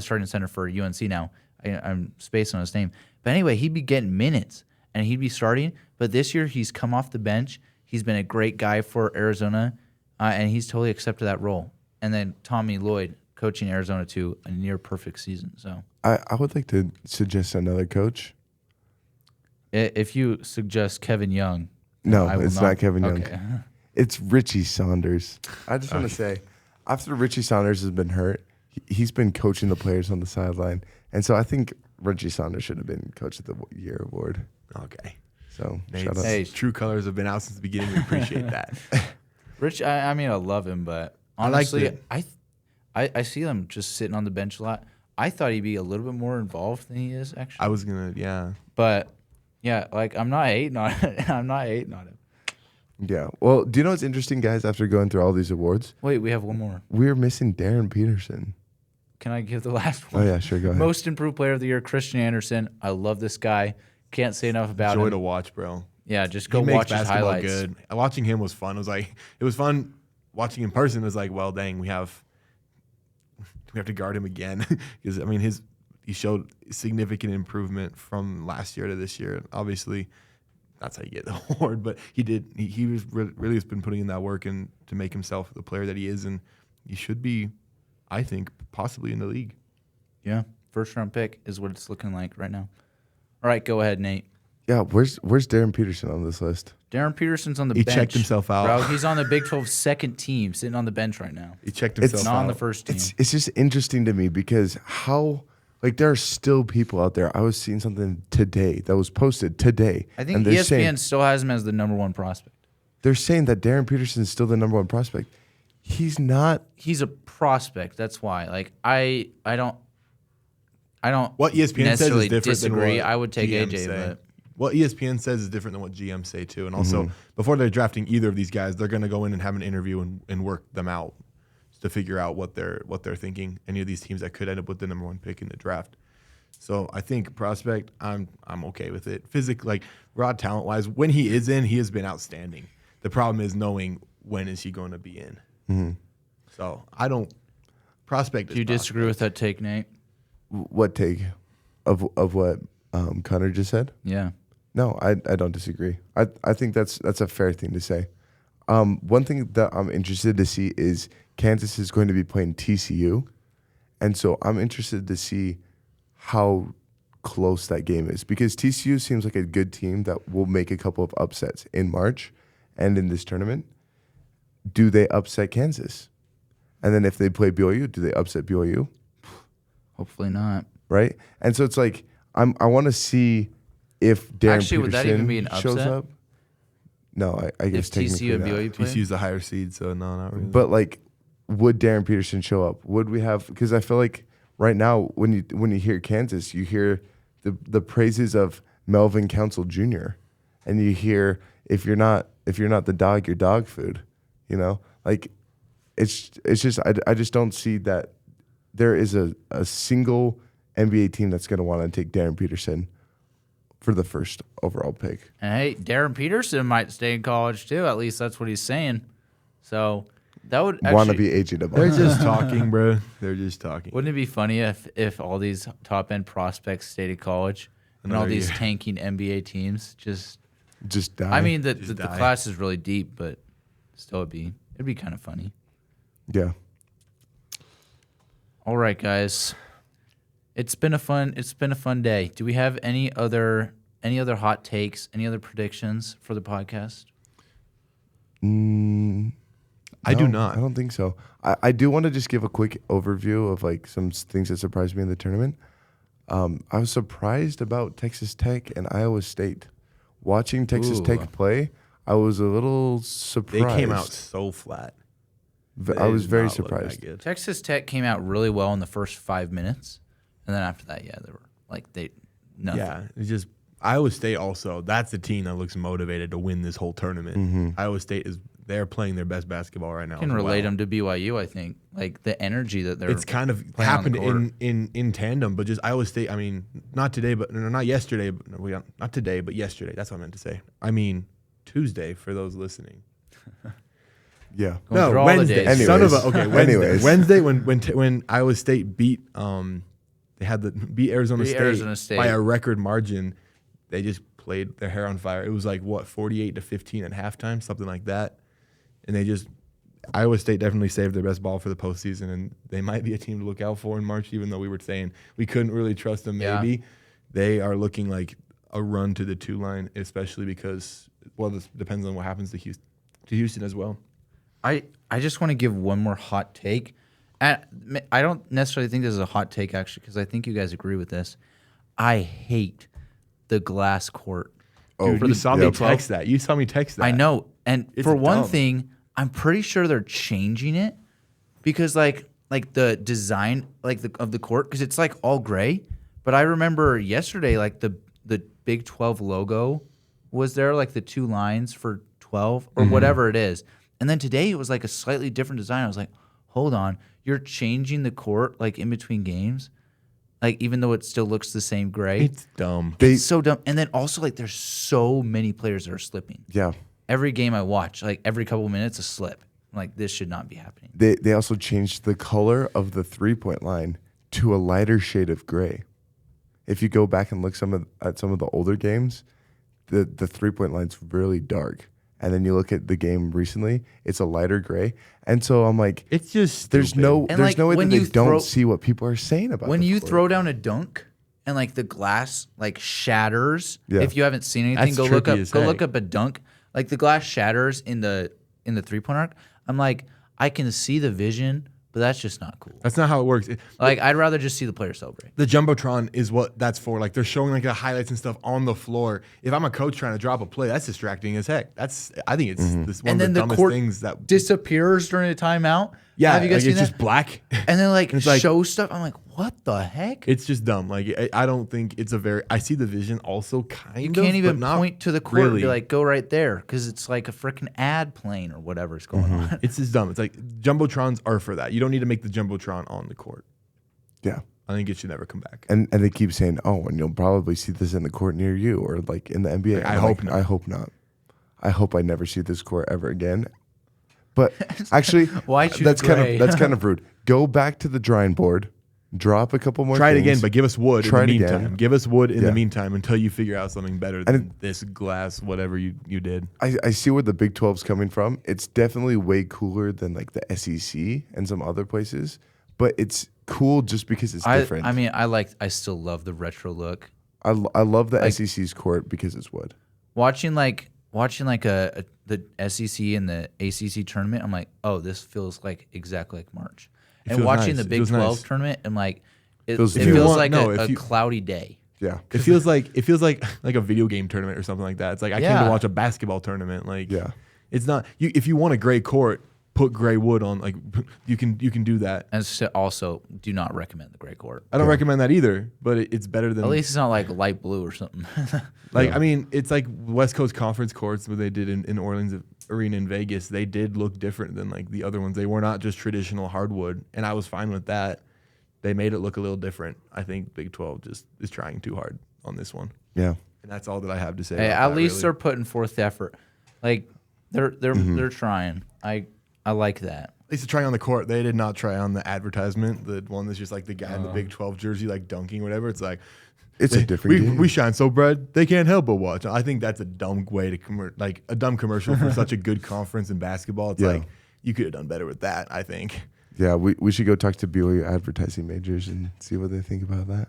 starting center for UNC now. I'm spacing on his name. But anyway, he'd be getting minutes, and he'd be starting. But this year, he's come off the bench. He's been a great guy for Arizona, and he's totally accepted that role. And then Tommy Lloyd coaching Arizona to a near-perfect season. So I would like to suggest another coach. if you suggest Kevin Young. No, I will it's not Kevin Young. Okay. It's Richie Saunders. I just want to say, after Richie Saunders has been hurt, he's been coaching the players on the sideline. And so I think Richie Saunders should have been Coach of the Year award. Okay. So Nate's shout out. Hey. true colors have been out since the beginning. We appreciate that. Rich, I mean, I love him, but I liked honestly, it. I see him just sitting on the bench a lot. I thought he'd be a little bit more involved than he is, actually. I was gonna, yeah. But yeah, like I'm not hating on it. I'm not hating on him. Yeah. Well, do you know what's interesting, guys, after going through all these awards? Wait, we have one more. We're missing Darren Peterson. Can I give the last Oh, one? yeah, sure. Go ahead. Most improved player of the year, Christian Anderson. I love this guy. Can't say enough about Joy him. to watch, bro. Yeah, just go He makes watch his basketball highlights. good. Watching him was fun. It was fun watching in person. It was like, well, dang, we have to guard him again because I mean he showed significant improvement from last year to this year. Obviously, that's how you get the award, but he was really has been putting in that work and to make himself the player that he is, and he should be, I think, possibly in the league. Yeah, first round pick is what it's looking like right now. All right, go ahead, Nate. Yeah, where's Darren Peterson on this list? Darren Peterson's on the He bench. checked himself out. Bro, he's on the Big 12 second team, sitting on the bench right now. He checked It's himself Not on out. the first team. It's just interesting to me because there are still people out there. I was seeing something today that was posted today. I think and they're ESPN saying, still has him as the number one prospect. they're saying that Darren Peterson is still the number one prospect. He's not. He's a prospect. That's why. Like I don't What ESPN says is necessarily different disagree. than what I would take GM AJ, say. but What ESPN says is different than what GM say too. And also, before they're drafting either of these guys, they're going to go in and have an interview and work them out to figure out what they're thinking. Any of these teams that could end up with the number one pick in the draft. So I think prospect, I'm okay with it. Physically, like raw talent wise, when he is in, he has been outstanding. The problem is knowing when is he going to be in. Mm-hmm. So I don't prospect. do you disagree with that take, Nate? What take of what Connor just said? Yeah. No, I don't disagree. I think that's a fair thing to say. One thing that I'm interested to see is Kansas is going to be playing TCU, and so I'm interested to see how close that game is because TCU seems like a good team that will make a couple of upsets in March and in this tournament. Do they upset Kansas? And then if they play BYU, do they upset BYU? Hopefully not. Right? And so it's like I want to see if Darren Actually, would that Peterson even be an shows upset? up. No, I guess If TCU technically and not. BYU play? TCU's a higher seed, so no, not really. But like, would Darren Peterson show up? Would we have? Because I feel like right now, when you hear Kansas, you hear the praises of Melvin Council Jr. and you hear if you're not the dog, you're dog food. You know, like it's just I just don't see that there is a single NBA team that's going to want to take Darren Peterson for the first overall pick. And hey, Darren Peterson might stay in college too. At least that's what he's saying. So that would Want to actually, be AJ They're Dybantsa. just talking, bro. They're just talking. wouldn't it be funny if all these top end prospects stayed at college and all Another these year. tanking NBA teams just? Just die. I mean, the Just die. class is really deep, but still, it'd be kind of funny. yeah. All right, guys. It's been a fun day. Do we have any other any other hot takes? Any other predictions for the podcast? I do not. I don't think so. I do want to just give a quick overview of like some things that surprised me in the tournament. I was surprised about Texas Tech and Iowa State. Watching Texas Tech play, I was a little surprised. They came out so flat. I was very Did not look that surprised. good. Texas Tech came out really well in the first 5 minutes, and then after that, they were like nothing. Yeah, it's just Iowa State also. That's the team that looks motivated to win this whole tournament. Iowa State they're playing their best basketball right now. Can relate them to BYU, I think. Like the energy that they're. It's kind of playing on the happened court. in tandem, but just Iowa State. I mean, not today, but not yesterday. Not today, but yesterday. That's what I meant to say. I mean, Tuesday for those listening. Yeah. Going through No, all the Wednesday. days. Son of a. Anyways. Okay, Wednesday. Anyways. Wednesday when Iowa State beat they had beat Arizona State by a record margin. They just played their hair on fire. It was like 48-15 at halftime, something like that. And Iowa State definitely saved their best ball for the postseason, and they might be a team to look out for in March, even though we were saying we couldn't really trust them maybe. Yeah. They are looking like a run to the 2 line, especially because, this depends on what happens to Houston as well. I just want to give one more hot take. I don't necessarily think this is a hot take, actually, because I think you guys agree with this. I hate the glass court. Dude, you saw me text that. You saw me text that. I know. And It's for one dumb. thing, I'm pretty sure they're changing it because like the design of the court, because it's like all gray. But I remember yesterday, like the Big 12 logo was there, like the 2 lines for 12 or whatever it is. And then today it was like a slightly different design. I was like, hold on, you're changing the court like in between games? Like, even though it still looks the same gray? It's dumb. It's so dumb. And then also, like, there's so many players that are slipping. Yeah. Every game I watch, like, every couple of minutes, a slip. I'm like, this should not be happening. They also changed the color of the 3-point line to a lighter shade of gray. If you go back and look at some of the older games, the 3-point line's really dark. And then you look at the game recently, it's a lighter gray. And so I'm like, It's just there's stupid. no And, way like, that when they you don't throw- see what people are saying about When the you court. throw down a dunk and, like, the glass, like, shatters, Yeah. if you haven't seen anything, That's go look tricky up as go heck. look up a dunk. Like, the glass shatters in the 3-point arc. I'm like, I can see the vision, but that's just not cool. That's not how it works. Like, I'd rather just see the player celebrate. The Jumbotron is what that's for. Like, they're showing like the highlights and stuff on the floor. If I'm a coach trying to drop a play, that's distracting as heck. I think it's this one And of then the the dumbest court things that. disappears during a timeout. Yeah, Have you guys like seen it's that? just black. And then, like, It's like- show stuff. I'm like, what the heck? It's just dumb. Like, I don't think it's a very. I see the vision also kind You of. can't but even not point to the court and really. be like, go right there, because it's like a freaking ad playing or whatever's going on. It's just dumb. It's like Jumbotrons are for that. You don't need to make the Jumbotron on the court. Yeah. I think it should never come back. And they keep saying, oh, and you'll probably see this in the court near you or like in the NBA. Like, I I'm hope like, not. I hope not. I hope I never see this court ever again. But actually, Why choose that's gray? kind of rude. Go back to the drawing board, drop a couple more. Try it things. again, but give us wood Try in it the again. meantime. Give us wood in Yeah. the meantime until you figure out something better than And this glass, whatever you did. I see where the Big 12's coming from. It's definitely way cooler than like the SEC and some other places, but it's cool just because it's different. I mean, I still love the retro look. I love the SEC's court because it's wood. Watching the SEC and the ACC tournament, I'm like, oh, this feels like exactly like March. And feels watching nice. the It Big feels 12 nice. tournament, I'm like, it Feels feels, good. like If a you- cloudy day. Yeah. It feels like a video game tournament or something like that. It's like I came Yeah. to watch a basketball tournament. Like, Yeah. it's not. If you want a gray court, put gray wood on. Like, you can do that. And also, do not recommend the gray court. I don't recommend that either, but it's better than At least it's not like light blue or something. I mean, it's like West Coast Conference courts where they did in Orleans Arena in Vegas. They did look different than like the other ones. They were not just traditional hardwood, and I was fine with that. They made it look a little different. I think Big 12 just is trying too hard on this one, Yeah. and that's all that I have to say. Hey, about at that, least really. they're putting forth the effort. Like they're trying. I like that. At least they're trying on the court. They did not try on the advertisement. The one that's just like the guy in the Big 12 jersey, like dunking, whatever. It's like It's a different game. We shine so bright they can't help but watch. I think that's a dumb way to a dumb commercial for such a good conference in basketball. It's Yeah. like you could have done better with that. I think. Yeah, we should go talk to BYU advertising majors and see what they think about that.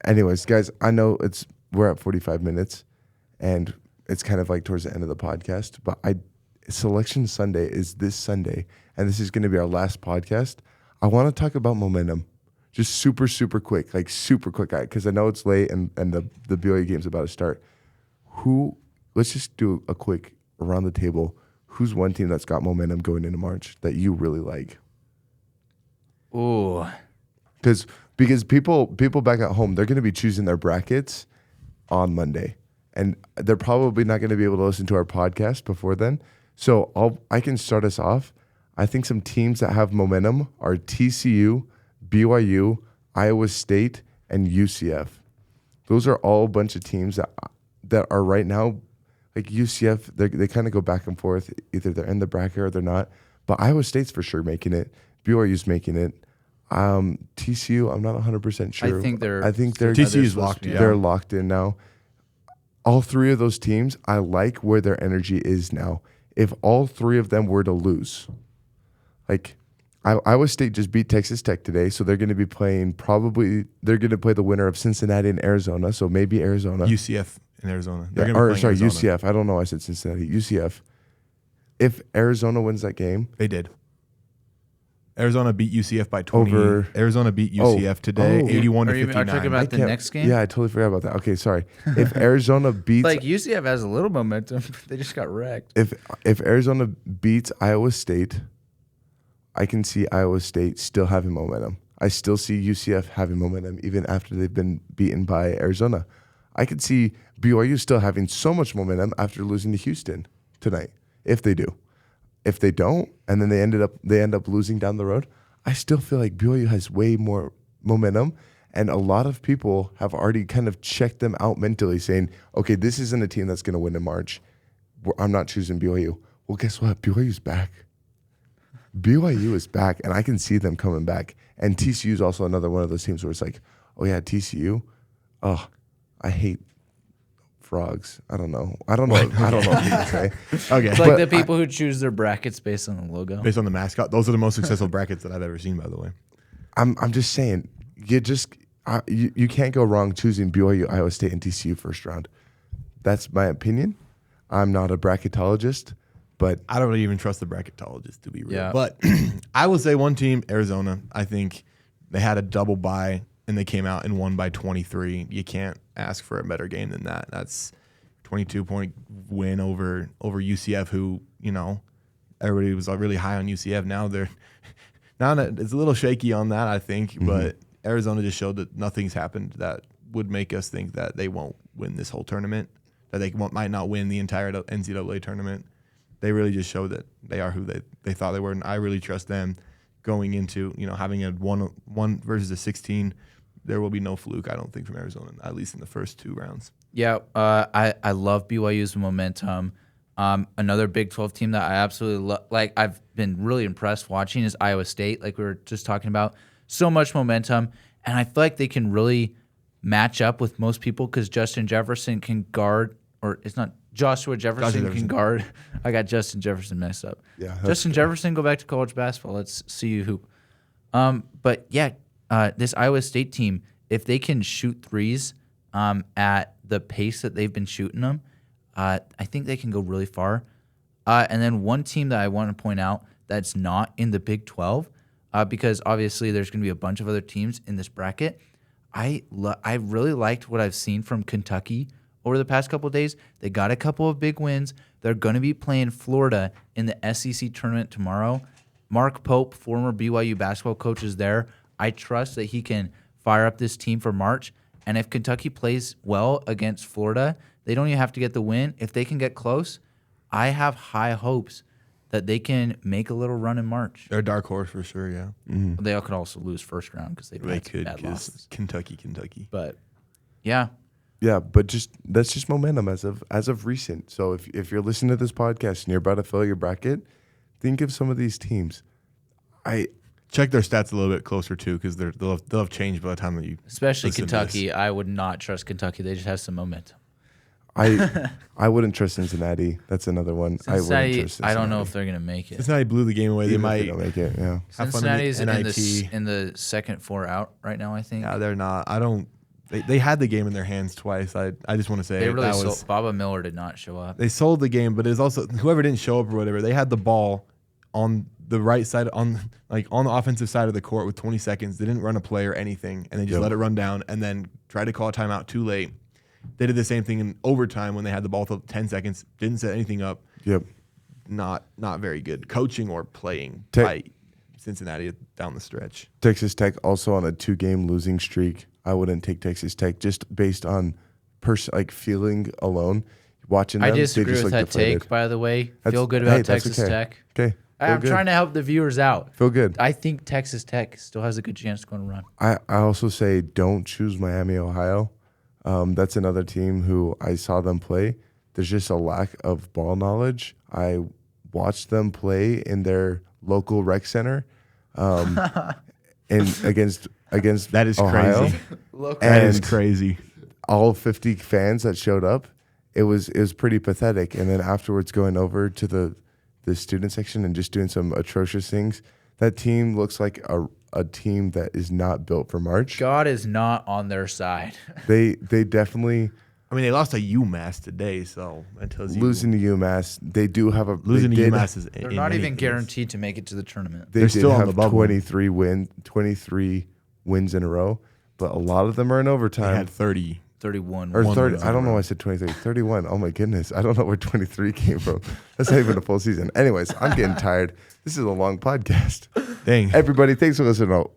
Anyways, guys, I know it's we're at 45 minutes, and it's kind of like towards the end of the podcast. But Selection Sunday is this Sunday, and this is going to be our last podcast. I want to talk about momentum, just super quick, because I know it's late and the BYU game's about to start. Let's just do a quick around the table. Who's one team that's got momentum going into March that you really like? Ooh. Because people back at home, they're going to be choosing their brackets on Monday, and they're probably not going to be able to listen to our podcast before then. So I can start us off. I think some teams that have momentum are TCU, BYU, Iowa State, and UCF. Those are all a bunch of teams that are right now, like UCF, they kind of go back and forth. Either they're in the bracket or they're not. But Iowa State's for sure making it. BYU's making it. TCU, I'm not 100% sure. I think they're TCU's locked in. They're locked in now. All three of those teams, I like where their energy is now. If all three of them were to lose, like Iowa State just beat Texas Tech today, so they're going to be playing they're going to play the winner of Cincinnati and Arizona, so maybe Arizona. UCF in Arizona. Arizona. UCF. I don't know why I said Cincinnati. UCF. If Arizona wins that game. They did. Arizona beat UCF by 20. Arizona beat UCF today, 81 to 59. Are you talking about the next game? Yeah, I totally forgot about that. Okay, sorry. If Arizona beats... Like, UCF has a little momentum. They just got wrecked. If Arizona beats Iowa State, I can see Iowa State still having momentum. I still see UCF having momentum even after they've been beaten by Arizona. I could see BYU still having so much momentum after losing to Houston tonight, if they do. If they don't, and then they end up losing down the road, I still feel like BYU has way more momentum, and a lot of people have already kind of checked them out mentally, saying, "Okay, this isn't a team that's going to win in March. I'm not choosing BYU." Well, guess what? BYU's back. BYU is back, and I can see them coming back. And TCU is also another one of those teams where it's like, "Oh yeah, TCU. Oh, I hate." Frogs. I don't know what to say. Okay. It's like the people who choose their brackets based on the logo. Based on the mascot. Those are the most successful brackets that I've ever seen, by the way. I'm just saying, you can't go wrong choosing BYU, Iowa State, and TCU first round. That's my opinion. I'm not a bracketologist, but I don't really even trust the bracketologist, to be real. Yeah. But I will say one team, Arizona, I think they had a double bye and they came out and won by 23. You can't ask for a better game than that. That's 22-point win over UCF, who, everybody was really high on UCF. Now it's a little shaky on that, I think, but Arizona just showed that nothing's happened that would make us think that they won't win this whole tournament, that they might not win the entire NCAA tournament. They really just showed that they are who they thought they were, and I really trust them going into, having a one versus a 16. There will be no fluke, I don't think, from Arizona, at least in the first two rounds. Yeah, I love BYU's momentum. Another Big 12 team that I absolutely love, like I've been really impressed watching, is Iowa State, like we were just talking about. So much momentum, and I feel like they can really match up with most people because Justin Jefferson can guard, or it's not Joshua Jefferson can guard. I got Justin Jefferson messed up. Yeah, Justin Jefferson, go back to college basketball. Let's see you hoop. But yeah. This Iowa State team, if they can shoot threes at the pace that they've been shooting them, I think they can go really far. And then one team that I want to point out that's not in the Big 12, because obviously there's going to be a bunch of other teams in this bracket. I really liked what I've seen from Kentucky over the past couple of days. They got a couple of big wins. They're going to be playing Florida in the SEC tournament tomorrow. Mark Pope, former BYU basketball coach, is there. I trust that he can fire up this team for March. And if Kentucky plays well against Florida, they don't even have to get the win. If they can get close, I have high hopes that they can make a little run in March. They're a dark horse for sure, yeah. Mm-hmm. They could also lose first round because they could, bad losses. Kentucky. But yeah. Yeah, but that's just momentum as of recent. So if you're listening to this podcast and you're about to fill your bracket, think of some of these teams. Check their stats a little bit closer too, because they'll have changed by the time that you. Especially Kentucky, I would not trust Kentucky. They just have some momentum. I wouldn't trust Cincinnati. That's another one. Cincinnati, I don't know if they're gonna make it. Cincinnati blew the game away. They might don't make it. Yeah. Cincinnati's in the second four out right now, I think. Yeah, they're not. They had the game in their hands twice. I just want to say They really that sold. was Baba Miller did not show up. they sold the game, but it's also whoever didn't show up or whatever. They had the ball on the right side on the offensive side of the court with 20 seconds. They didn't run a play or anything, and they just let it run down and then tried to call a timeout too late. They did the same thing in overtime when they had the ball for 10 seconds. Didn't set anything up. Yep. Not very good coaching or playing by Cincinnati down the stretch. Texas Tech also on a 2-game losing streak. I wouldn't take Texas Tech just based on feeling alone. Watching them, I disagree they just with look that deflated. take, by the way. That's- Feel good hey, about that's Texas okay. Tech. Okay. I'm trying to help the viewers out. Feel good. I think Texas Tech still has a good chance to go and run. I also say don't choose Miami, Ohio. That's another team who I saw them play. There's just a lack of ball knowledge. I watched them play in their local rec center, and against That is Ohio. crazy. Look, That is And crazy. all 50 fans that showed up, it was pretty pathetic. And then afterwards, going over to the student section and just doing some atrocious things. That team looks like a team that is not built for March. God is not on their side. They definitely I mean, they lost to UMass today, so that tells you losing to UMass. They do have a losing they to did- UMass is They're not even guaranteed to make it to the tournament. They They're did still on have the bubble. 23 wins in a row, but a lot of them are in They overtime. had 30. 31. Or one 30. wins in I don't a know row. why I said 23. 31. Oh my goodness. I don't know where 23 came from. That's not even a full season. Anyways, I'm getting tired. This is a long podcast. Dang. Everybody, thanks for listening. Oh,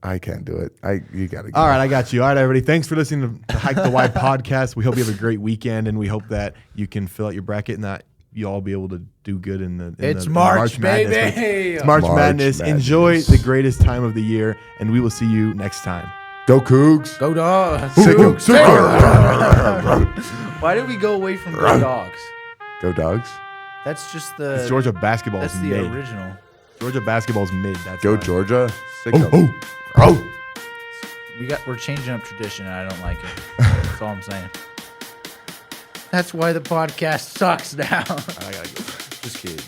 I can't do it. You got to go. All right, I got you. All right, everybody. Thanks for listening to the Hike the Y podcast. We hope you have a great weekend, and we hope that you can fill out your bracket and that you all be able to do good in the It's the March, Madness. baby. It's March March Madness. Madness. Enjoy the greatest time of the year, and we will see you next time. Go Cougs. Go dogs. Sick 'em. Sick 'em. Why did we go away from Go Dogs? Go Dogs. That's just the. It's Georgia basketball That's is the mid. original. Georgia basketball's mid. That's Go why. Georgia. Sick 'em. We're changing up tradition, and I don't like it. That's all I'm saying. That's why the podcast sucks now. I gotta go. Just kidding.